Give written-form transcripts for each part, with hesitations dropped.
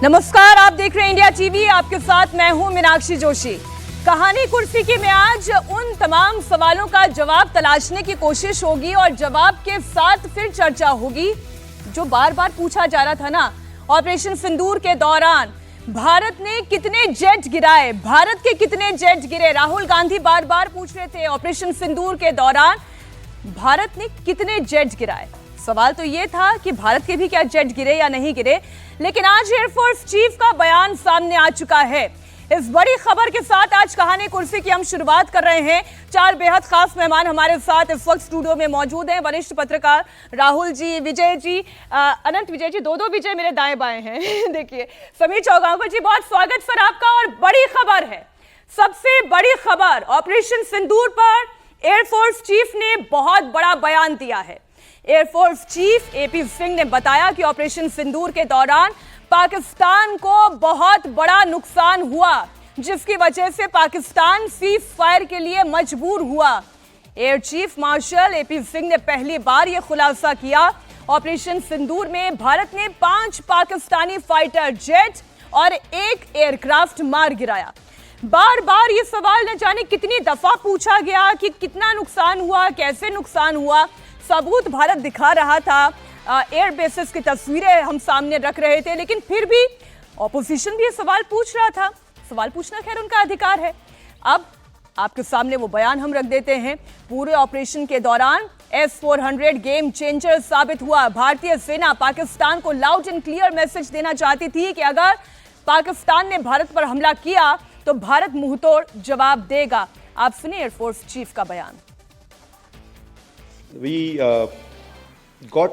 नमस्कार, आप देख रहे हैं इंडिया टीवी। आपके साथ मैं हूं मीनाक्षी जोशी। कहानी कुर्सी की में आज उन तमाम सवालों का जवाब तलाशने की कोशिश होगी और जवाब के साथ फिर चर्चा होगी जो बार बार पूछा जा रहा था ना। ऑपरेशन सिंदूर के दौरान भारत ने कितने जेट गिराए, भारत के कितने जेट गिरे, राहुल गांधी बार बार पूछ रहे थे ऑपरेशन सिंदूर के दौरान भारत ने कितने जेट गिराए। सवाल तो यह था कि भारत के भी क्या जेट गिरे या नहीं गिरे, लेकिन आज एयरफोर्स चीफ का बयान सामने आ चुका है। इस बड़ी खबर के साथ आज कहानी कुर्सी की हम शुरुआत कर रहे हैं। चार बेहद खास मेहमान हमारे साथ इस वक्त स्टूडियो में मौजूद हैं। वरिष्ठ पत्रकार राहुल जी, विजय जी, अनंत विजय जी, दो विजय मेरे दाएं बाएं हैं। देखिए, समीर चौगांवकर जी, बहुत स्वागत सर आपका। और बड़ी खबर है, सबसे बड़ी खबर, ऑपरेशन सिंदूर पर एयरफोर्स चीफ ने बहुत बड़ा बयान दिया है। एयरफोर्स चीफ एपी सिंह ने बताया कि ऑपरेशन सिंदूर के दौरान पाकिस्तान को बहुत बड़ा नुकसान हुआ, जिसकी वजह से पाकिस्तान सीज फायर के लिए मजबूर हुआ। Air chief marshal AP Singh ने पहली बार यह खुलासा किया। ऑपरेशन सिंदूर में भारत ने 5 पाकिस्तानी फाइटर जेट और 1 एयरक्राफ्ट मार गिराया। बार बार ये सवाल न जाने कितनी दफा पूछा गया कि कितना नुकसान हुआ, कैसे नुकसान हुआ। सबूत भारत दिखा रहा था, एयर बेसिस की तस्वीरें हम सामने रख रहे थे, लेकिन फिर भी ऑपोजिशन भी ये सवाल पूछ रहा था। सवाल पूछना खैर उनका अधिकार है। अब आपके सामने वो बयान हम रख देते हैं। पूरे ऑपरेशन के दौरान S-400 गेम चेंजर साबित हुआ। भारतीय सेना पाकिस्तान को लाउड एंड क्लियर मैसेज देना चाहती थी कि अगर पाकिस्तान ने भारत पर हमला किया तो भारत मुंहतोड़ जवाब देगा। आप सुनिए एयरफोर्स चीफ का बयान। We got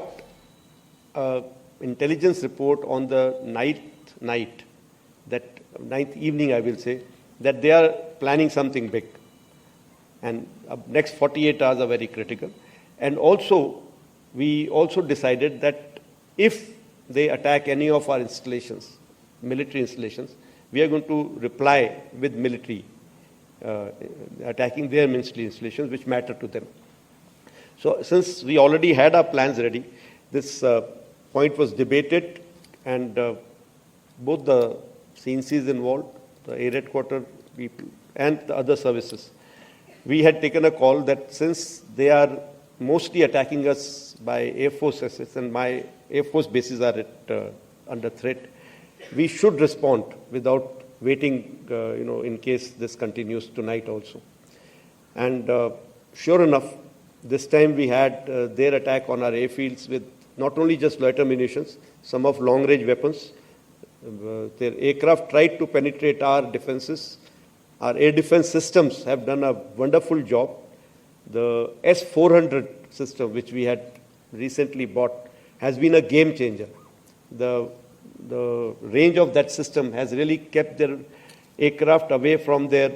intelligence report on the ninth evening, I will say, that they are planning something big, and next 48 hours are very critical. And also, we also decided that if they attack any of our installations, military installations, we are going to reply with military, attacking their military installations which matter to them. So since we already had our plans ready, this point was debated, and both the CNCs involved, the air headquarters people and the other services, we had taken a call that since they are mostly attacking us by Air Force assets and my Air Force bases are under threat, we should respond without waiting, in case this continues tonight also. And sure enough, this time we had their attack on our airfields with not only just loiter munitions, some of long-range weapons. Their aircraft tried to penetrate our defenses. Our air defense systems have done a wonderful job. The S-400 system, which we had recently bought, has been a game changer. The range of that system has really kept their aircraft away from their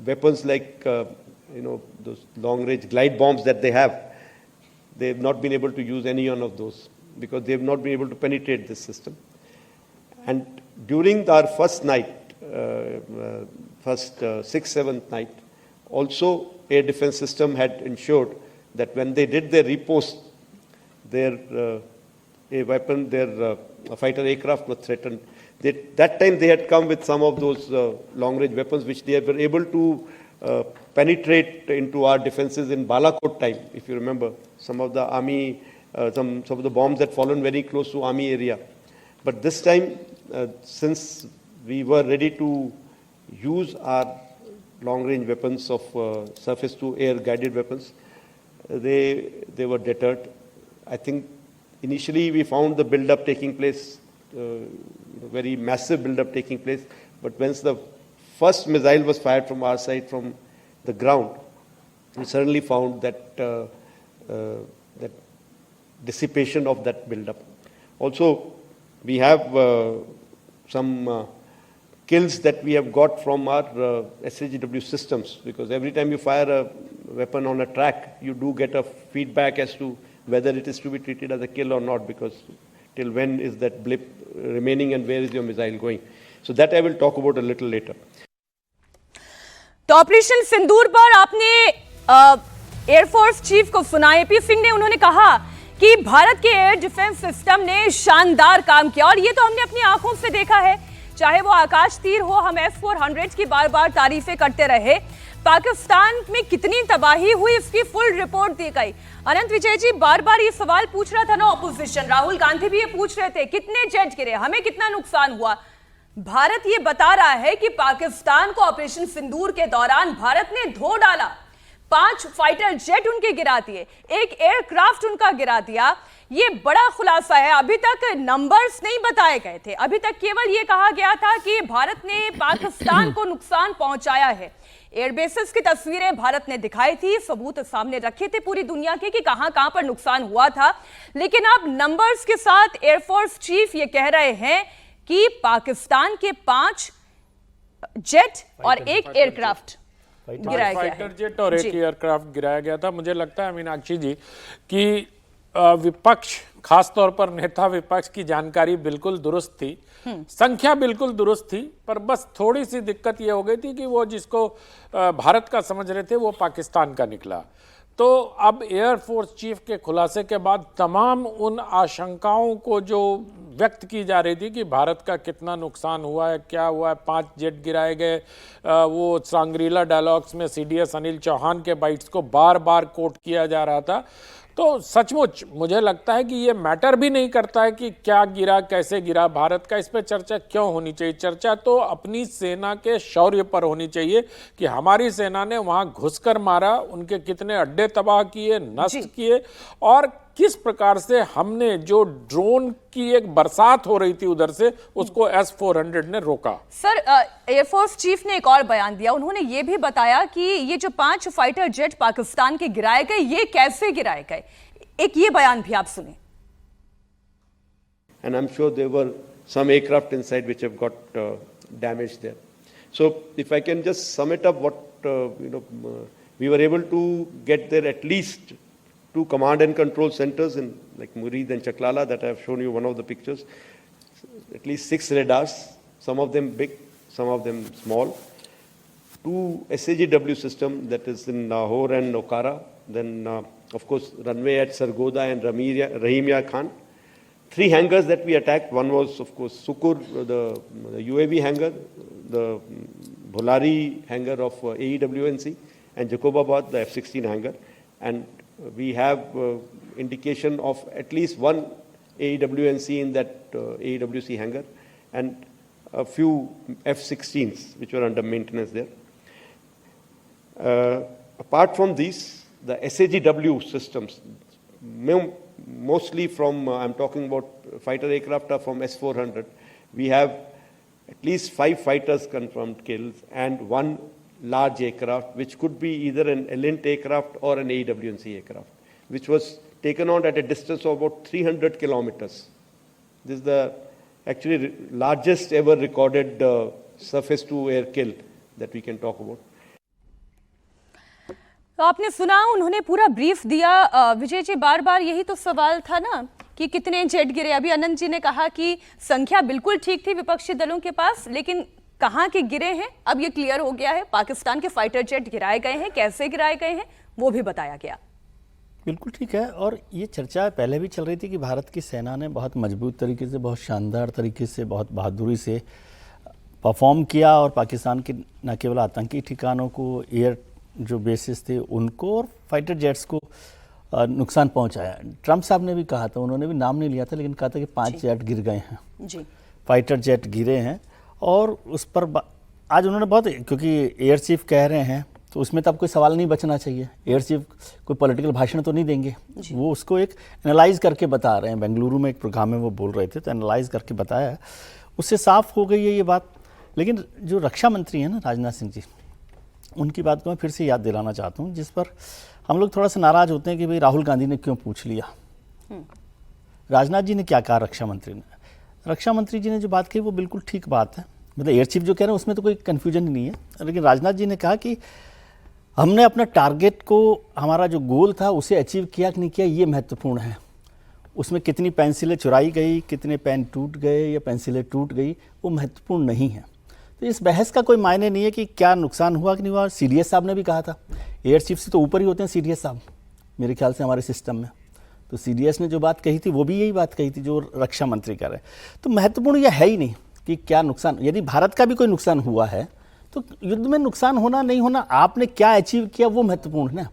weapons like those long-range glide bombs that they have. They've not been able to use any one of those because they've not been able to penetrate this system. And during our first night, first 6th, 7th night, also air defense system had ensured that when they did their repost, their fighter aircraft was threatened. That time they had come with some of those long-range weapons which they were able to penetrate into our defenses in Balakot time, if you remember, some of the army, some of the bombs that fallen very close to army area. But this time, since we were ready to use our long-range weapons of surface-to-air guided weapons, they were deterred. I think initially we found the build-up taking place, very massive build-up taking place, but once the first missile was fired from our side from the ground, we suddenly found that that dissipation of that build-up. Also, we have some kills that we have got from our SHW systems, because every time you fire a weapon on a track, you do get a feedback as to whether it is to be treated as a kill or not, because till when is that blip remaining and where is your missile going. So that I will talk about a little later. तो operation सिंदूर पर आपने air force chief को सुना, AP Singh ने, उन्होंने कहा कि भारत के एयर डिफेंस सिस्टम ने शानदार काम किया और ये तो हमने अपनी आंखों से देखा है। चाहे वो आकाश तीर हो, हम S-400 की बार बार तारीफें करते रहे, पाकिस्तान में कितनी तबाही हुई इसकी फुल रिपोर्ट दी गई। अनंत विजय जी, बार बार ये सवाल पूछ रहा था ना ऑपोजिशन, राहुल गांधी भी ये पूछ रहे थे कितने जेट गिरे, हमें कितना नुकसान हुआ। भारत ये बता रहा है कि पाकिस्तान को ऑपरेशन सिंदूर के दौरान भारत ने धो डाला, 5 फाइटर जेट उनके गिरा दिए, 1 एयरक्राफ्ट उनका गिरा दिया। ये बड़ा खुलासा है। अभी तक नंबर्स नहीं बताए गए थे, अभी तक केवल ये कहा गया था कि भारत ने पाकिस्तान को नुकसान पहुंचाया है। एयरबेसेस की तस्वीरें भारत ने दिखाई थी, सबूत सामने रखे थे पूरी दुनिया के कि कहां पर नुकसान हुआ था। लेकिन अब नंबर्स के साथ एयरफोर्स चीफ ये कह रहे हैं कि पाकिस्तान के 5 जेट और 1 एयरक्राफ्ट गिराया गया है। फाइटर जेट और 1 एयरक्राफ्ट गिराया गया था। मुझे लगता है मीनाक्षी जी कि विपक्ष, खासतौर पर नेता विपक्ष की जानकारी बिल्कुल दुरुस्त थी, संख्या बिल्कुल दुरुस्त थी, पर बस थोड़ी सी दिक्कत ये हो गई थी कि वो जिसको भारत का समझ रहे थे वो पाकिस्तान का निकला। तो अब एयरफोर्स चीफ के खुलासे के बाद तमाम उन आशंकाओं को जो व्यक्त की जा रही थी कि भारत का कितना नुकसान हुआ है, क्या हुआ है, 5 जेट गिराए गए, वो सांग्रीला डायलॉग्स में CDS अनिल चौहान के बाइट्स को बार बार कोट किया जा रहा था। तो सचमुच मुझे लगता है कि ये मैटर भी नहीं करता है कि क्या गिरा, कैसे गिरा, भारत का इस पर चर्चा क्यों होनी चाहिए। चर्चा तो अपनी सेना के शौर्य पर होनी चाहिए कि हमारी सेना ने वहां घुसकर मारा, उनके कितने अड्डे तबाह किए, नष्ट किए, और किस प्रकार से हमने जो ड्रोन की एक बरसात हो रही थी उधर से उसको S-400 ने रोका। सर, एयरफोर्स चीफ ने एक और बयान दिया, उन्होंने ये भी बताया कि ये जो 5 फाइटर जेट पाकिस्तान के गिराए गए, ये कैसे गिराए गए। एक ये बयान भी आप सुने। And I'm sure there were some aircraft inside which have got damaged there. So if I can just sum it up, what we were able to get there at least 2 command and control centers in like Murid and Chaklala that I have shown you one of the pictures. At least 6 radars, some of them big, some of them small. 2 SAGW system that is in Lahore and Okara. Then of course runway at Sargoda and Rahimia Khan. 3 hangars that we attacked. One was of course Sukur, the UAV hangar, the Bholari hangar of AEWNC, and Jacobabad, the F-16 hangar. And we have indication of at least 1 AEWNC in that AEWC hangar and a few F-16s which were under maintenance there. Apart from these, the SAGW systems, mostly from, I'm talking about fighter aircraft are from S-400. We have at least 5 fighters confirmed kills and 1 large aircraft, which could be either an Elint aircraft or an AEWNC aircraft, which was taken on at a distance of about 300 kilometers. This is the actually largest ever recorded surface-to-air kill that we can talk about. तो आपने सुना, उन्होंने पूरा brief दिया। विजय जी, बार बार यही तो सवाल था ना कि कितने जेट गिरे। अभी अनंत जी ने कहा कि संख्या बिल्कुल ठीक थी विपक्षी दलों के पास, लेकिन कहाँ के गिरे हैं अब ये क्लियर हो गया है। पाकिस्तान के फाइटर जेट गिराए गए हैं, कैसे गिराए गए हैं वो भी बताया गया। बिल्कुल ठीक है। और ये चर्चा पहले भी चल रही थी कि भारत की सेना ने बहुत मजबूत तरीके से, बहुत शानदार तरीके से, बहुत बहादुरी से परफॉर्म किया और पाकिस्तान के न केवल आतंकी ठिकानों को, एयर जो बेसिस थे उनको और फाइटर जेट्स को नुकसान पहुंचाया। ट्रंप साहब ने भी कहा था, उन्होंने भी नाम नहीं लिया था, लेकिन कहा था कि 5 जेट गिर गए हैं जी, फाइटर जेट गिरे हैं। और उस पर आज उन्होंने बहुत, क्योंकि एयर चीफ कह रहे हैं तो उसमें तो अब कोई सवाल नहीं बचना चाहिए। एयर चीफ कोई पॉलिटिकल भाषण तो नहीं देंगे, वो उसको एक एनालाइज करके बता रहे हैं। बेंगलुरु में एक प्रोग्राम में वो बोल रहे थे, तो एनालाइज करके बताया, उससे साफ हो गई है ये बात। लेकिन जो रक्षा मंत्री हैं ना राजनाथ सिंह जी, उनकी बात को मैं फिर से याद दिलाना चाहता हूँ, जिस पर हम लोग थोड़ा सा नाराज़ होते हैं कि भाई राहुल गांधी ने क्यों पूछ लिया। राजनाथ जी ने क्या कहा रक्षा मंत्री ने? रक्षा मंत्री जी ने जो बात कही वो बिल्कुल ठीक बात है। मतलब एयर चीफ जो कह रहे हैं उसमें तो कोई कन्फ्यूजन ही नहीं है। लेकिन राजनाथ जी ने कहा कि हमने अपना टारगेट को, हमारा जो गोल था उसे अचीव किया कि नहीं किया, ये महत्वपूर्ण है। उसमें कितनी पेंसिलें चुराई गई, कितने पेन टूट गए या पेंसिलें टूट गई, वो महत्वपूर्ण नहीं है। तो इस बहस का कोई मायने नहीं है कि क्या नुकसान हुआ कि नहीं हुआ। CDS साहब ने भी कहा था, एयर चीफ से तो ऊपर ही होते हैं CDS साहब मेरे ख्याल से हमारे सिस्टम में। तो CDS ने जो बात कही थी वो भी यही बात कही थी जो रक्षा मंत्री कर रहे हैं। तो महत्वपूर्ण यह है ही नहीं कि क्या नुकसान, यदि भारत का भी कोई नुकसान हुआ है तो युद्ध में नुकसान होना नहीं होना, आपने क्या अचीव किया वो महत्वपूर्ण है ना।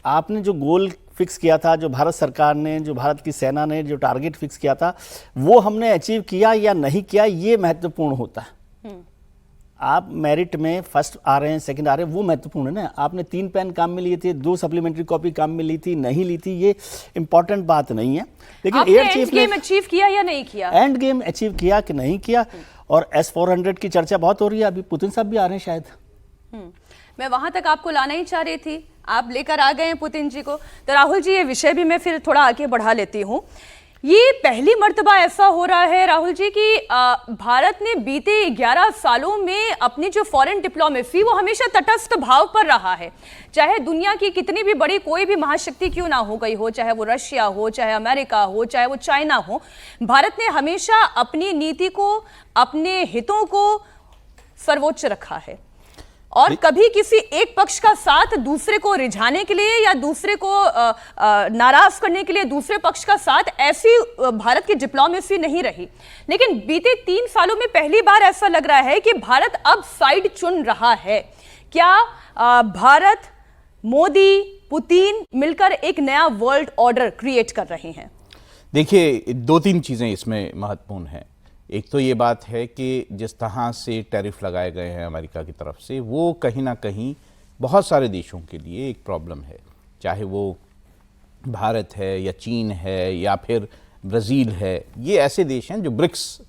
आपने जो गोल फिक्स किया था, जो भारत सरकार ने, जो भारत की सेना ने जो टारगेट फिक्स किया था, वो हमने अचीव किया या नहीं किया, ये महत्वपूर्ण होता है। आप मेरिट में फर्स्ट आ रहे हैं, सेकंड आ रहे हैं, वो महत्वपूर्ण है ना। आपने 3 पेन काम में लिए थे, 2 सप्लीमेंट्री कॉपी काम में ली थी, नहीं ली थी, ये इंपॉर्टेंट बात नहीं है। लेकिन एयर चीफ ने एंड गेम अचीव किया या नहीं किया, एंड गेम अचीव किया कि नहीं किया। और S-400 की चर्चा बहुत हो रही है, अभी पुतिन साहब भी आ रहे हैं शायद। मैं वहां तक आपको लाना ही चाह रही थी, आप लेकर आ गए हैं पुतिन जी को। तो राहुल जी, ये विषय भी मैं फिर थोड़ा आगे बढ़ा लेती हूँ। ये पहली मर्तबा ऐसा हो रहा है राहुल जी कि भारत ने बीते 11 सालों में अपनी जो फॉरेन डिप्लोमेसी वो हमेशा तटस्थ भाव पर रहा है। चाहे दुनिया की कितनी भी बड़ी कोई भी महाशक्ति क्यों ना हो गई हो, चाहे वो रशिया हो, चाहे अमेरिका हो, चाहे वो चाइना हो, भारत ने हमेशा अपनी नीति को, अपने हितों को सर्वोच्च रखा है और कभी किसी एक पक्ष का साथ दूसरे को रिझाने के लिए या दूसरे को नाराज करने के लिए दूसरे पक्ष का साथ, ऐसी भारत की डिप्लोमेसी नहीं रही। लेकिन बीते 3 सालों में पहली बार ऐसा लग रहा है कि भारत अब साइड चुन रहा है। क्या भारत, मोदी, पुतिन मिलकर एक नया वर्ल्ड ऑर्डर क्रिएट कर रहे हैं? देखिए, 2-3 चीजें इसमें महत्वपूर्ण हैं। एक तो ये बात है कि जिस तरह से टैरिफ लगाए गए हैं अमेरिका की तरफ से, वो कहीं ना कहीं बहुत सारे देशों के लिए एक प्रॉब्लम है। चाहे वो भारत है या चीन है या फिर ब्राज़ील है, ये ऐसे देश हैं जो ब्रिक्स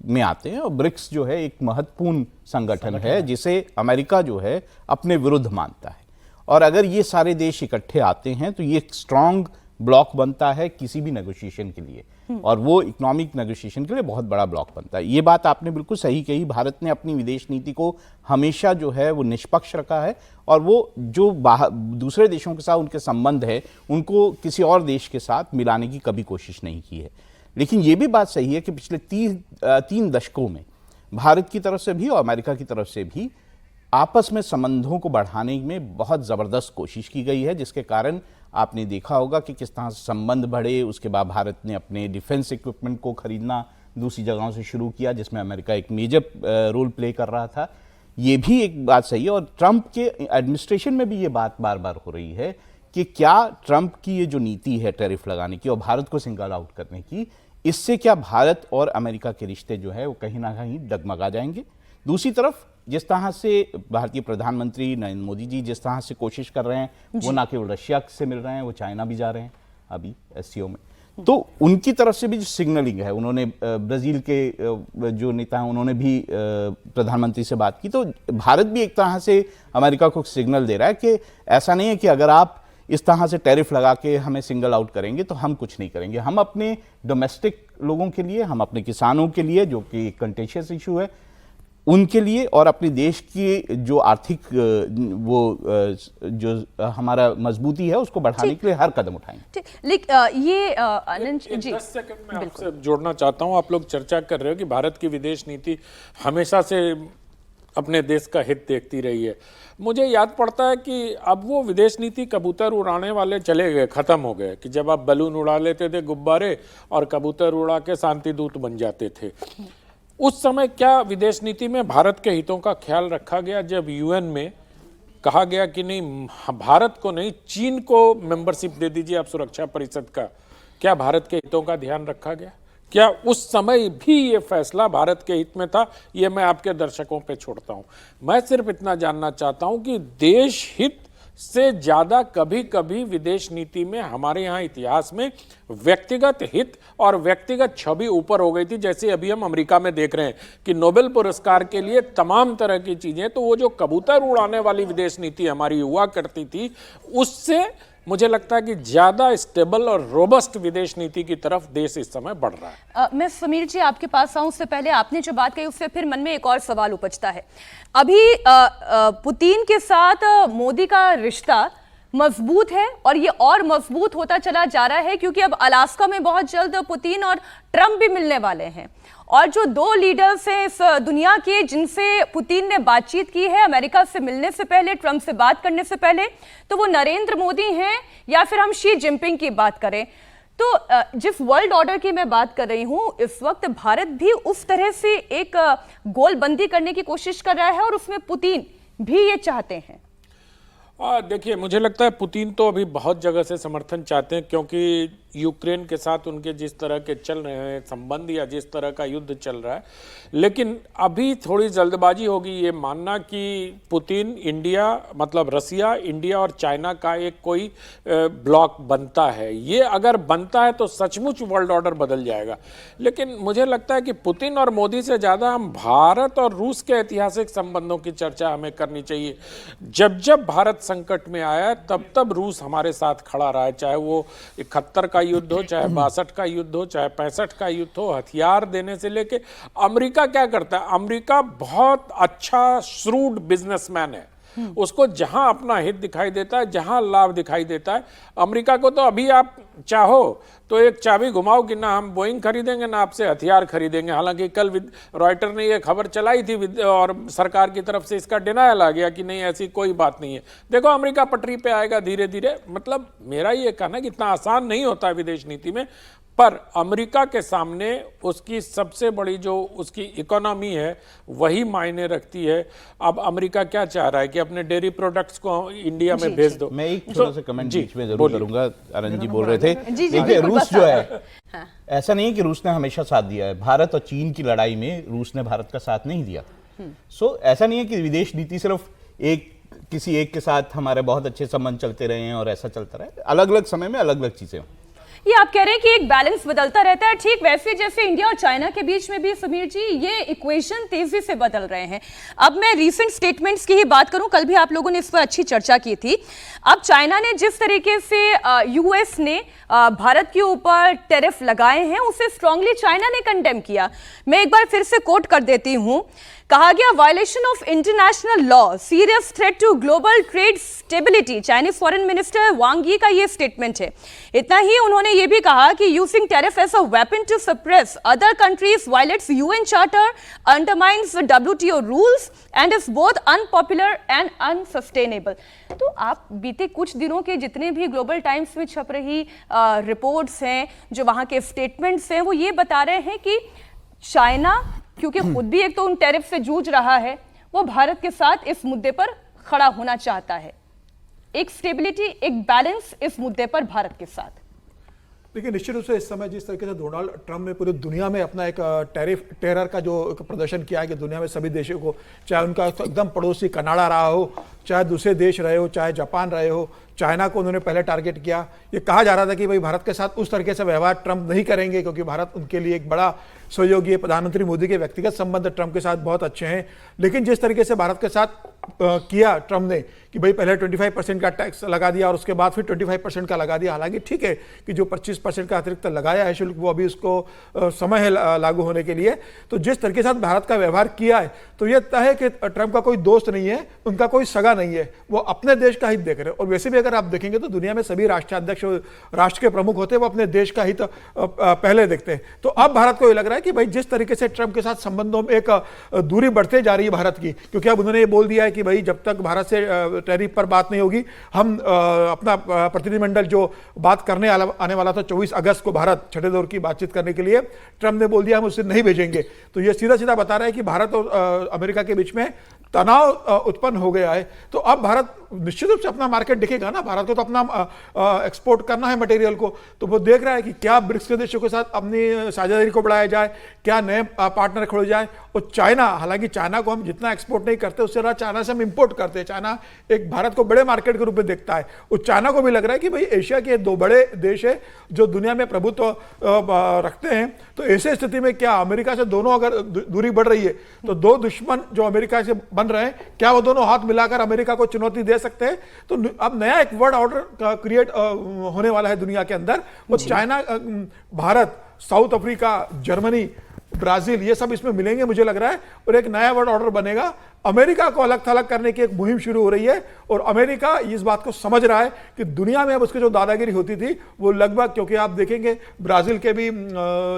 में आते हैं। और ब्रिक्स जो है एक महत्वपूर्ण संगठन है जिसे अमेरिका जो है अपने विरुद्ध मानता है। और अगर ये सारे देश इकट्ठे आते हैं तो ये एक स्ट्रांग ब्लॉक बनता है किसी भी नेगोशिएशन के लिए, और वो इकोनॉमिक नेगोशिएशन के लिए बहुत बड़ा ब्लॉक बनता है। ये बात आपने बिल्कुल सही कही। भारत ने अपनी विदेश नीति को हमेशा जो है वो निष्पक्ष रखा है, और वो जो दूसरे देशों के साथ उनके संबंध है उनको किसी और देश के साथ मिलाने की कभी कोशिश नहीं की है। लेकिन ये भी बात सही है कि पिछले 3 दशकों में भारत की तरफ से भी और अमेरिका की तरफ से भी आपस में संबंधों को बढ़ाने में बहुत ज़बरदस्त कोशिश की गई है, जिसके कारण आपने देखा होगा कि किस तरह से संबंध बढ़े। उसके बाद भारत ने अपने डिफेंस इक्विपमेंट को खरीदना दूसरी जगहों से शुरू किया, जिसमें अमेरिका एक मेजर रोल प्ले कर रहा था। ये भी एक बात सही है। और ट्रंप के एडमिनिस्ट्रेशन में भी ये बात बार बार हो रही है कि क्या ट्रंप की ये जो नीति है टैरिफ लगाने की और भारत को सिंगल आउट करने की, इससे क्या भारत और अमेरिका के रिश्ते जो है वो कहीं ना कहीं डगमगा जाएंगे। दूसरी तरफ जिस तरह से भारतीय प्रधानमंत्री नरेंद्र मोदी जी जिस तरह से कोशिश कर रहे हैं, वो ना केवल रशिया से मिल रहे हैं, वो चाइना भी जा रहे हैं अभी SCO में, तो उनकी तरफ से भी जो सिग्नलिंग है, उन्होंने ब्राज़ील के जो नेता हैं उन्होंने भी प्रधानमंत्री से बात की। तो भारत भी एक तरह से अमेरिका को सिग्नल दे रहा है कि ऐसा नहीं है कि अगर आप इस तरह से टैरिफ लगा के हमें सिंगल आउट करेंगे तो हम कुछ नहीं करेंगे। हम अपने डोमेस्टिक लोगों के लिए, हम अपने किसानों के लिए, जो कि एक कंटेशियस इशू है, उनके लिए, और अपने देश की जो आर्थिक जो हमारा मजबूती है उसको बढ़ाने के लिए हर कदम उठाएंगे। ठीक, लेकिन ये आनंद जी 10 सेकंड में आपसे जोड़ना चाहता हूं। आप लोग चर्चा कर रहे हो कि भारत की विदेश नीति हमेशा से अपने देश का हित देखती रही है। मुझे याद पड़ता है कि अब वो विदेश नीति कबूतर उड़ाने वाले चले गए, खत्म हो गए, कि जब आप बलून उड़ा लेते थे गुब्बारे और कबूतर उड़ा के शांति दूत बन जाते थे। उस समय क्या विदेश नीति में भारत के हितों का ख्याल रखा गया जब UN में कहा गया कि नहीं, भारत को नहीं चीन को मेंबरशिप दे दीजिए आप सुरक्षा परिषद का? क्या भारत के हितों का ध्यान रखा गया? क्या उस समय भी ये फैसला भारत के हित में था? ये मैं आपके दर्शकों पे छोड़ता हूं। मैं सिर्फ इतना जानना चाहता हूं कि देश हित से ज्यादा कभी कभी विदेश नीति में हमारे यहाँ इतिहास में व्यक्तिगत हित और व्यक्तिगत छवि ऊपर हो गई थी। जैसे अभी हम अमेरिका में देख रहे हैं कि नोबेल पुरस्कार के लिए तमाम तरह की चीजें, तो वो जो कबूतर उड़ाने वाली विदेश नीति हमारी हुआ करती थी, उससे मुझे लगता है कि ज्यादा स्टेबल और रोबस्ट विदेश नीति की तरफ देश इस समय बढ़ रहा है। मैं समीर जी आपके पास आऊं, उससे पहले आपने जो बात कही उससे फिर मन में एक और सवाल उपजता है। अभी पुतिन के साथ मोदी का रिश्ता मजबूत है और ये और मजबूत होता चला जा रहा है, क्योंकि अब अलास्का में बहुत जल्द पुतिन और ट्रंप भी मिलने वाले हैं। और जो दो लीडर्स हैं इस दुनिया के जिनसे पुतिन ने बातचीत की है अमेरिका से मिलने से पहले, ट्रंप से बात करने से पहले, तो वो नरेंद्र मोदी हैं या फिर हम शी जिनपिंग की बात करें, तो जिस वर्ल्ड ऑर्डर की मैं बात कर रही हूं इस वक्त भारत भी उस तरह से एक गोलबंदी करने की कोशिश कर रहा है और उसमें पुतिन भी ये चाहते हैं। देखिए, मुझे लगता है पुतिन तो अभी बहुत जगह से समर्थन चाहते हैं, क्योंकि यूक्रेन के साथ उनके जिस तरह के चल रहे हैं संबंध या जिस तरह का युद्ध चल रहा है, लेकिन अभी थोड़ी जल्दबाजी होगी ये मानना कि पुतिन इंडिया, मतलब रसिया, इंडिया और चाइना का एक कोई ब्लॉक बनता है। ये अगर बनता है तो सचमुच वर्ल्ड ऑर्डर बदल जाएगा। लेकिन मुझे लगता है कि पुतिन और मोदी से ज़्यादा हम भारत और रूस के ऐतिहासिक संबंधों की चर्चा हमें करनी चाहिए। जब जब भारत संकट में आया तब तब रूस हमारे साथ खड़ा रहा है, चाहे वो 71 का युद्ध हो, चाहे 62 का युद्ध हो, चाहे 65 का युद्ध हो। हथियार देने से लेके अमेरिका क्या करता है, अमेरिका बहुत अच्छा श्रूड बिजनेसमैन है। उसको जहां अपना हित दिखाई देता है, जहां लाभ दिखाई देता है, अमेरिका को तो अभी आप चाहो तो एक चाबी घुमाओ कि ना हम बोइंग खरीदेंगे ना आपसे हथियार खरीदेंगे। हालांकि कल रॉयटर ने ये खबर चलाई थी और सरकार की तरफ से इसका डिनायल आ गया कि नहीं, ऐसी कोई बात नहीं है। देखो, अमेरिका पटरी पे आएगा धीरे धीरे। मतलब मेरा ये कहना है कि इतना आसान नहीं होता है विदेश नीति में, पर अमेरिका के सामने उसकी सबसे बड़ी जो उसकी इकोनॉमी है वही मायने रखती है। अब अमेरिका क्या चाह रहा है कि अपने डेयरी प्रोडक्ट्स को इंडिया में भेज दो। मैं एक छोटा सा कमेंट बीच में जरूर करूंगा। अरन जी बोल रहे थे, जी, देखिए रूस जो है, हाँ। ऐसा नहीं है कि रूस ने हमेशा साथ दिया है। भारत और चीन की लड़ाई में रूस ने भारत का साथ नहीं दिया। सो ऐसा नहीं है कि विदेश नीति सिर्फ किसी एक के साथ हमारे बहुत अच्छे संबंध चलते रहे हैं और ऐसा चलता रहे। अलग अलग समय में अलग अलग चीजें। ये आप कह रहे हैं कि एक बैलेंस बदलता रहता है, ठीक वैसे जैसे इंडिया और चाइना के बीच में भी समीर जी ये इक्वेशन तेजी से बदल रहे हैं। अब मैं रीसेंट स्टेटमेंट्स की ही बात करूं, कल भी आप लोगों ने इस पर अच्छी चर्चा की थी। अब चाइना ने जिस तरीके से यूएस ने भारत के ऊपर टैरिफ लगाए हैं उसे स्ट्रांगली चाइना ने कंडेम किया। मैं एक बार फिर से कोट कर देती हूं, कहा गया violation of international law, serious threat to global trade stability. Chinese foreign minister Wang Yi का ये स्टेटमेंट है। इतना ही उन्होंने ये भी कहा कि using tariff as a weapon to suppress other countries violates UN charter, undermines WTO rules and is both unpopular and unsustainable. तो आप बीते कुछ दिनों के जितने भी ग्लोबल टाइम्स में छप रही रिपोर्ट्स हैं, जो वहां के स्टेटमेंट्स हैं, वो ये बता रहे हैं कि चाइना क्योंकि खुद भी एक तो उन टैरिफ से जूझ रहा है, वो भारत के साथ इस मुद्दे पर खड़ा होना चाहता है। एक स्टेबिलिटी, एक बैलेंस इस मुद्दे पर भारत के साथ। देखिए, निश्चित रूप से इस समय जिस तरीके से डोनाल्ड ट्रंप ने पूरी दुनिया में अपना एक टेरर का जो प्रदर्शन किया है कि दुनिया में सभी देशों को, चाहे उनका एकदम पड़ोसी कनाडा रहा हो, चाहे दूसरे देश रहे हो, चाहे जापान रहे हो, चाइना को उन्होंने पहले टारगेट किया। ये कहा जा रहा था कि भाई भारत के साथ उस तरीके से व्यवहार ट्रंप नहीं करेंगे क्योंकि भारत उनके लिए एक बड़ा सहयोगी है। प्रधानमंत्री मोदी के व्यक्तिगत संबंध ट्रंप के साथ बहुत अच्छे हैं, लेकिन जिस तरीके से भारत के साथ किया ट्रंप ने कि भाई पहले 25% का टैक्स लगा दिया और उसके बाद फिर 25% का लगा दिया। हालांकि ठीक है कि जो 25% का अतिरिक्त लगाया है शुल्क, वो अभी उसको समय है लागू होने के लिए। तो जिस तरीके से भारत का व्यवहार किया है, तो यह तय है कि ट्रंप का कोई दोस्त नहीं है, उनका कोई सगा नहीं है, वो अपने देश का हित देख रहे हैं। और वैसे भी अगर आप देखेंगे तो दुनिया में सभी राष्ट्राध्यक्ष, राष्ट्र के प्रमुख होते हैं, वो अपने देश का हित पहले देखते हैं। तो अब भारत को ये लग रहा है कि भाई जिस तरीके से ट्रंप के साथ संबंधों में एक दूरी बढ़ते जा रही है भारत की, क्योंकि अब उन्होंने ये बोल दिया है कि भाई जब तक भारत से टैरिफ पर बात नहीं होगी, हम अपना प्रतिनिधिमंडल जो बात करने आने वाला था 24 अगस्त को भारत छठे दौर की बातचीत करने के लिए, ट्रंप ने बोल दिया हम उसे नहीं भेजेंगे। तो ये सीधा सीधा बता रहा है कि भारत और अमेरिका के बीच में तनाव उत्पन्न हो गया है। तो अब भारत निश्चित रूप से अपना मार्केट देखेगा ना, भारत को तो अपना एक्सपोर्ट करना है मटेरियल को, तो वो देख रहा है कि क्या ब्रिक्स के देशों के साथ अपनी साझेदारी को बढ़ाया जाए, क्या नए पार्टनर खोले जाए। और चाइना, हालांकि चाइना को हम जितना एक्सपोर्ट नहीं करते उससे ज़्यादा चाइना से हम इंपोर्ट करते हैं। चाइना एक भारत को बड़े मार्केट के रूप में देखता है। उस चाइना को भी लग रहा है कि भाई एशिया के दो बड़े देश है जो दुनिया में प्रभुत्व रखते हैं, तो ऐसे स्थिति में क्या अमेरिका से दोनों अगर दूरी बढ़ रही है तो दो दुश्मन जो अमेरिका से बन रहे हैं, क्या वो दोनों हाथ मिलाकर अमेरिका को चुनौती दे सकते हैं। तो अब नया एक वर्ल्ड ऑर्डर क्रिएट होने वाला है दुनिया के अंदर। वो China, Bharat, south Africa, Germany, Brazil, ये सब इसमें मिलेंगे मुझे लग रहा है, और एक नया वर्ल्ड ऑर्डर बनेगा अमेरिका को अलग थलग करने की एक मुहिम शुरू हो रही है और अमेरिका इस बात को समझ रहा है कि दुनिया में अब उसकी जो दादागिरी होती थी वो लगभग, क्योंकि आप देखेंगे ब्राजील के भी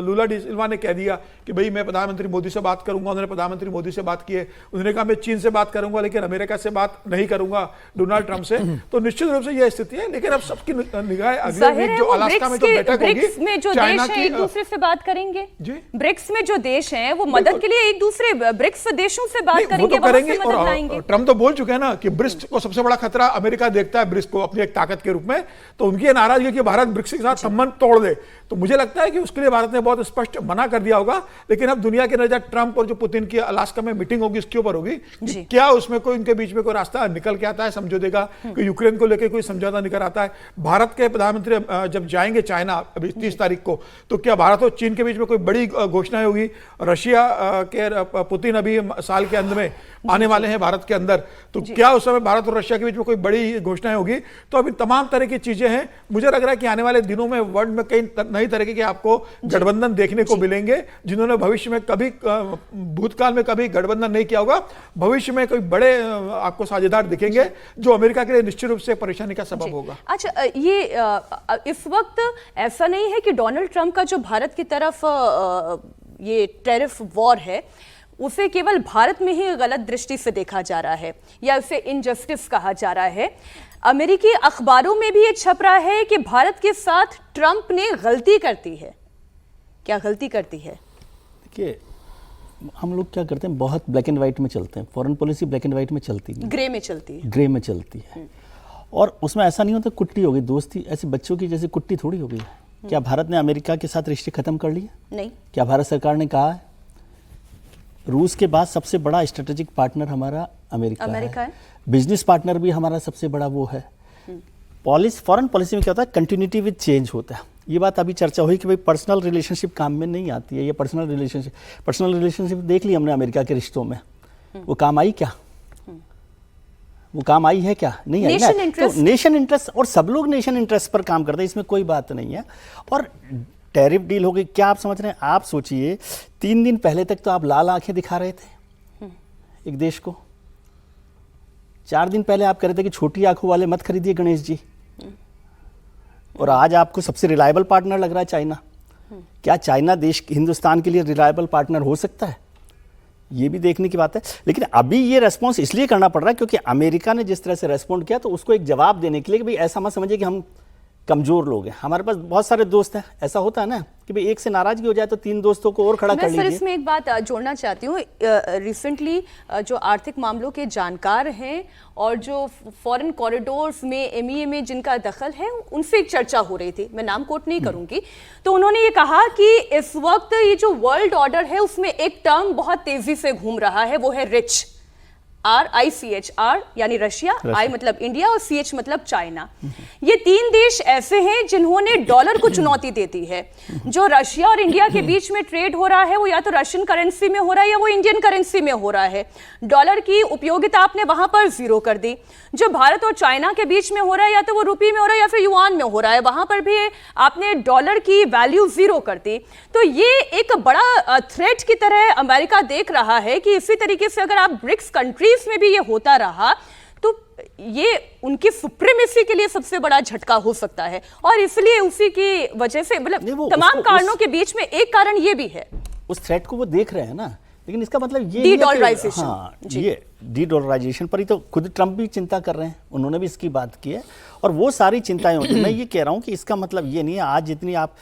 लूला डी सिल्वा ने कह दिया कि भाई मैं प्रधानमंत्री मोदी से बात करूंगा। उन्होंने प्रधानमंत्री मोदी से बात की है, उन्होंने कहा मैं चीन से बात करूंगा लेकिन अमेरिका से बात नहीं करूंगा, डोनाल्ड ट्रम्प से। तो निश्चित रूप से यह स्थिति है, लेकिन अब सबकी निगाहें अगले वीक जो अलास्का में जो बैठक होगी, में जो देश हैं एक दूसरे से बात करेंगे जी, ब्रिक्स में जो देश हैं वो मदद के लिए एक दूसरे ब्रिक्स देशों से बात करेंगे, करेंगे मदद लाएंगे। और ट्रम्प तो बोल चुके हैं ना कि ब्रिक्स को सबसे बड़ा खतरा अमेरिका देखता है, ब्रिक्स को अपनी एक ताकत के रूप में। तो उनकी ये नाराजगी है कि भारत ब्रिक्स के साथ संबंध तोड़ दे। तो मुझे लगता है कि उसके लिए भारत ने बहुत स्पष्ट मना कर दिया होगा। लेकिन अब दुनिया की नजर ट्रम्प और जो पुतिन की अलास्का में मीटिंग होगी इसके ऊपर होगी, क्या उसमें कोई उनके बीच में कोई रास्ता निकल के आता है समझौते का, कि यूक्रेन को लेकर कोई समझौता निकल आता है। भारत के प्रधानमंत्री जब जाएंगे चाइना अभी 30 तारीख को, तो क्या भारत और चीन के बीच में कोई बड़ी घोषणाएं होगी? रशिया के पुतिन अभी साल के अंत में आने वाले हैं भारत के अंदर, तो क्या उस समय भारत और रशिया के बीच में कोई बड़ी घोषणाएं होगी? तो अभी तमाम तरह की चीजें हैं। मुझे लग रहा है कि आने वाले दिनों में वर्ल्ड में कई नई तरीके के आपको गठबंधन देखने को मिलेंगे, जिन्होंने भविष्य में कभी भूतकाल में कभी गठबंधन नहीं किया होगा। भविष्य में कोई बड़े आपको साझेदार दिखेंगे जो अमेरिका के लिए निश्चित रूप से परेशानी का सबब होगा। अच्छा, ये इस वक्त ऐसा नहीं है कि डोनाल्ड ट्रंप का जो भारत की तरफ ये टैरिफ वॉर है उसे केवल भारत में ही गलत दृष्टि से देखा जा रहा है या उसे इनजस्टिस कहा जा रहा है। अमेरिकी अखबारों में भी ये छप रहा है कि भारत के साथ ट्रंप ने गलती करती है। क्या गलती करती है? देखिए, हम लोग क्या करते हैं, बहुत ब्लैक एंड व्हाइट में चलते हैं। Foreign policy black and white में चलती नहीं, ग्रे में चलती है। ग्रे में चलती है। और उसमें ऐसा नहीं होता कुट्टी हो गई दोस्ती, ऐसे बच्चों की जैसे कुट्टी थोड़ी हो गई है। क्या भारत ने अमेरिका के साथ रिश्ते खत्म कर लिए? नहीं। क्या भारत सरकार ने कहा है? रूस के बाद सबसे बड़ा स्ट्रेटेजिक पार्टनर हमारा अमेरिका है। बिजनेस पार्टनर भी हमारा सबसे बड़ा वो है। फॉरेन पॉलिसी में क्या होता है, कंटिन्यूटी विद चेंज होता है। ये बात अभी चर्चा हुई कि भाई पर्सनल रिलेशनशिप काम में नहीं आती है। ये पर्सनल रिलेशनशिप देख ली हमने अमेरिका के रिश्तों में, वो काम आई क्या? वो काम आई है क्या? नहीं आई ना। तो नेशन इंटरेस्ट, और सब लोग नेशन इंटरेस्ट पर काम करते हैं, इसमें कोई बात नहीं है। और टैरिफ डील हो गई, क्या आप समझ रहे हैं? आप सोचिए 3 दिन पहले तक तो आप लाल आंखें दिखा रहे थे एक देश को। 4 दिन पहले आप कह रहे थे कि छोटी आंखों वाले मत खरीदिए गणेश जी, और आज आपको सबसे रिलायबल पार्टनर लग रहा है चाइना। क्या चाइना देश हिंदुस्तान के लिए रिलायबल पार्टनर हो सकता है? ये भी देखने की बात है। लेकिन अभी ये रेस्पॉन्स इसलिए करना पड़ रहा है क्योंकि अमेरिका ने जिस तरह से रेस्पॉन्ड किया, तो उसको एक जवाब देने के लिए कि भाई ऐसा मत समझिए कि हम कमजोर लोग हैं। हमारे पास बहुत सारे दोस्त हैं, ऐसा होता है ना कि भाई एक से नाराजगी हो जाए तो 3 दोस्तों को और खड़ा कर लीजिए। मैं इसमें एक बात जोड़ना चाहती हूँ। रिसेंटली जो आर्थिक मामलों के जानकार हैं और जो फॉरेन कॉरिडोर्स में एमईए में जिनका दखल है, उनसे एक चर्चा हो रही थी, मैं नाम कोट नहीं करूंगी। तो उन्होंने ये कहा कि इस वक्त ये जो वर्ल्ड ऑर्डर है उसमें एक टर्म बहुत तेजी से घूम रहा है, वो है रिच। RICH, यानी रशिया, I मतलब इंडिया और CH मतलब चाइना। ये 3 देश ऐसे हैं जिन्होंने डॉलर को चुनौती देती है। जो रशिया और इंडिया के बीच में ट्रेड हो रहा है वो या तो रशियन करेंसी में हो रहा है या वो इंडियन करेंसी में हो रहा है। डॉलर की उपयोगिता आपने वहां पर 0 कर दी। जो भारत और चाइना के बीच में हो रहा है या तो वो रुपये में हो रहा है या फिर युआन में हो रहा है, वहां पर भी आपने डॉलर की वैल्यू 0 कर दी। तो ये एक बड़ा थ्रेट की तरह अमेरिका देख रहा है कि इसी तरीके से अगर आप ब्रिक्स कंट्री में भी ये होता रहा तो ये उनकी सुप्रीमेसी के लिए सबसे बड़ा झटका हो सकता है। और इसलिए उसी की वजह से मतलब तमाम कारणों के बीच में एक कारण ये भी है। उस थ्रेट को वो देख रहे हैं ना, लेकिन इसका मतलब ये डी-डॉलराइजेशन। हाँ, ये डी-डॉलराइजेशन पर ही तो खुद ट्रंप भी चिंता कर रहे हैं, उन्होंने भी इसकी बात की है और वो सारी चिंताएं होती हैं। मैं ये कह रहा हूँ कि इसका मतलब ये नहीं है आज जितनी आप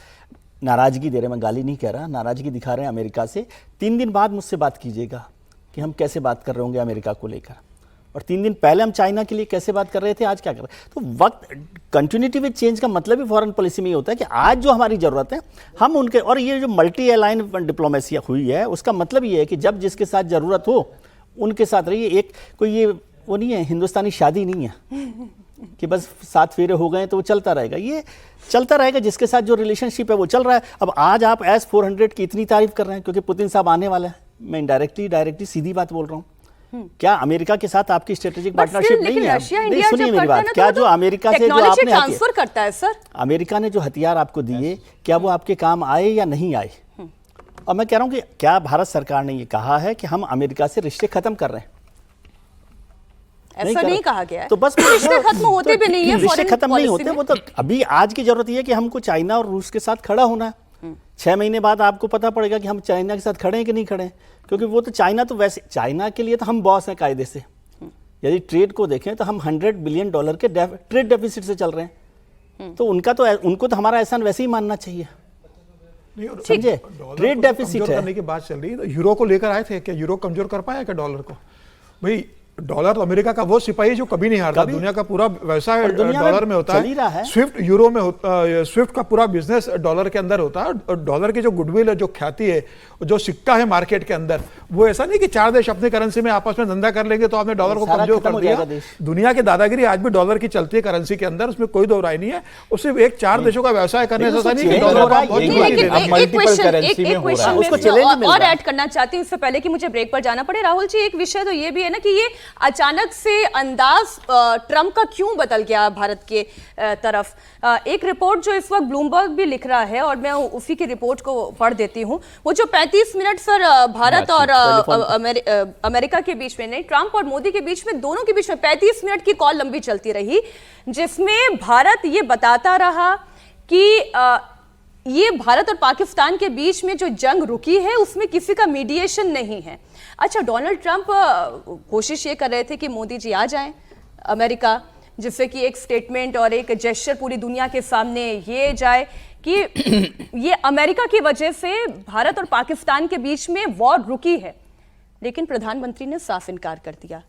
नाराजगी दे रहे हैं, मैं गाली नहीं कह रहा, नाराजगी दिखा रहे हैं अमेरिका से, 3 दिन बाद मुझसे बात कीजिएगा कि हम कैसे बात कर रहे होंगे अमेरिका को लेकर, और 3 दिन पहले हम चाइना के लिए कैसे बात कर रहे थे, आज क्या कर रहे हैं। तो वक्त कंटिन्यूटी विद चेंज का मतलब ही फॉरेन पॉलिसी में ही होता है कि आज जो हमारी जरूरत है हम उनके, और ये जो मल्टी अलाइन डिप्लोमेसी हुई है उसका मतलब ये है कि जब जिसके साथ जरूरत हो उनके साथ रहिए। एक कोई ये वो नहीं है, हिंदुस्तानी शादी नहीं है कि बस 7 फेरे हो गए तो वो चलता रहेगा। ये चलता रहेगा, जिसके साथ जो रिलेशनशिप है वो चल रहा है। अब आज आप S-400 की इतनी तारीफ कर रहे हैं क्योंकि पुतिन साहब आने वाले हैं, मैं डायरेक्टली सीधी बात बोल रहा हूँ। क्या अमेरिका के साथ आपकी स्ट्रेटेजिक पार्टनरशिप नहीं है? नहीं, सुनिए मेरी बात। क्या जो अमेरिका से जो आपने ट्रांसफर करता है सर, अमेरिका ने जो हथियार आपको दिए, क्या वो आपके काम आए या नहीं आए? और मैं कह रहा हूँ कि क्या भारत सरकार ने ये कहा है कि हम अमेरिका से रिश्ते खत्म कर रहे हैं? ऐसा नहीं कहा गया है। तो बस रिश्ते खत्म होते भी नहीं है रिश्ते foreign खत्म नहीं policy होते, में। वो तो अभी आज की जरूरत ये है कि हमको चाइना और रूस के साथ खड़ा होना है। 6 महीने बाद आपको पता पड़ेगा कि हम चाइना के साथ खड़े हैं कि नहीं खड़े हैं, क्योंकि वो तो चाइना तो वैसे, चाइना के लिए तो हम बॉस हैं कायदे से। यदि ट्रेड को देखें तो हम $100 बिलियन के ट्रेड डेफिसिट से चल रहे हैं, तो उनको तो हमारा एहसान वैसे ही मानना चाहिए। समझे, ट्रेड डेफिसिट है। करने की बात चल रही है, तो यूरो को लेकर आए थे, क्या यूरो कमजोर कर पाया क्या डॉलर को? भाई डॉलर तो अमेरिका का वो सिपाही जो कभी नहीं हारता, दुनिया का पूरा व्यवसाय डॉलर में होता है, स्विफ्ट यूरो में होता, स्विफ्ट का पूरा बिजनेस डॉलर के अंदर होता है, और डॉलर की जो गुडविल है, जो ख्याति है, जो सिक्का है मार्केट के अंदर, वो ऐसा नहीं कि 4 देश अपनी करेंसी में आपस में धंधा कर लेंगे तो आपने डॉलर को कमजोर कर दिया। दुनिया की दादागिरी आज भी डॉलर की चलती है करेंसी के अंदर, उसमें कोई दो राय नहीं है। उस सिर्फ एक 4 देशों का व्यवसाय करने से ऐसा नहीं कि डॉलर और ऐड करना चाहती हूँ इससे पहले कि मुझे ब्रेक पर जाना पड़े। राहुल जी, एक विषय तो ये भी है ना कि ये अचानक से अंदाज ट्रंप का क्यों बदल गया भारत के तरफ। एक रिपोर्ट जो इस वक्त ब्लूमबर्ग भी लिख रहा है, और मैं उसी की रिपोर्ट को पढ़ देती हूं। वो जो 35 मिनट सर भारत और अमेरिका के बीच में, नहीं, ट्रंप और मोदी के बीच में, दोनों के बीच में 35 मिनट की कॉल लंबी चलती रही, जिसमें भारत ये बताता रहा कि ये भारत और पाकिस्तान के बीच में जो जंग रुकी है उसमें किसी का मीडिएशन नहीं है। अच्छा, डोनाल्ड ट्रंप कोशिश ये कर रहे थे कि मोदी जी आ जाएं अमेरिका, जिससे कि एक स्टेटमेंट और एक जेस्चर पूरी दुनिया के सामने ये जाए कि ये अमेरिका की वजह से भारत और पाकिस्तान के बीच में वॉर रुकी है। लेकिन प्रधानमंत्री ने साफ इनकार कर दिया।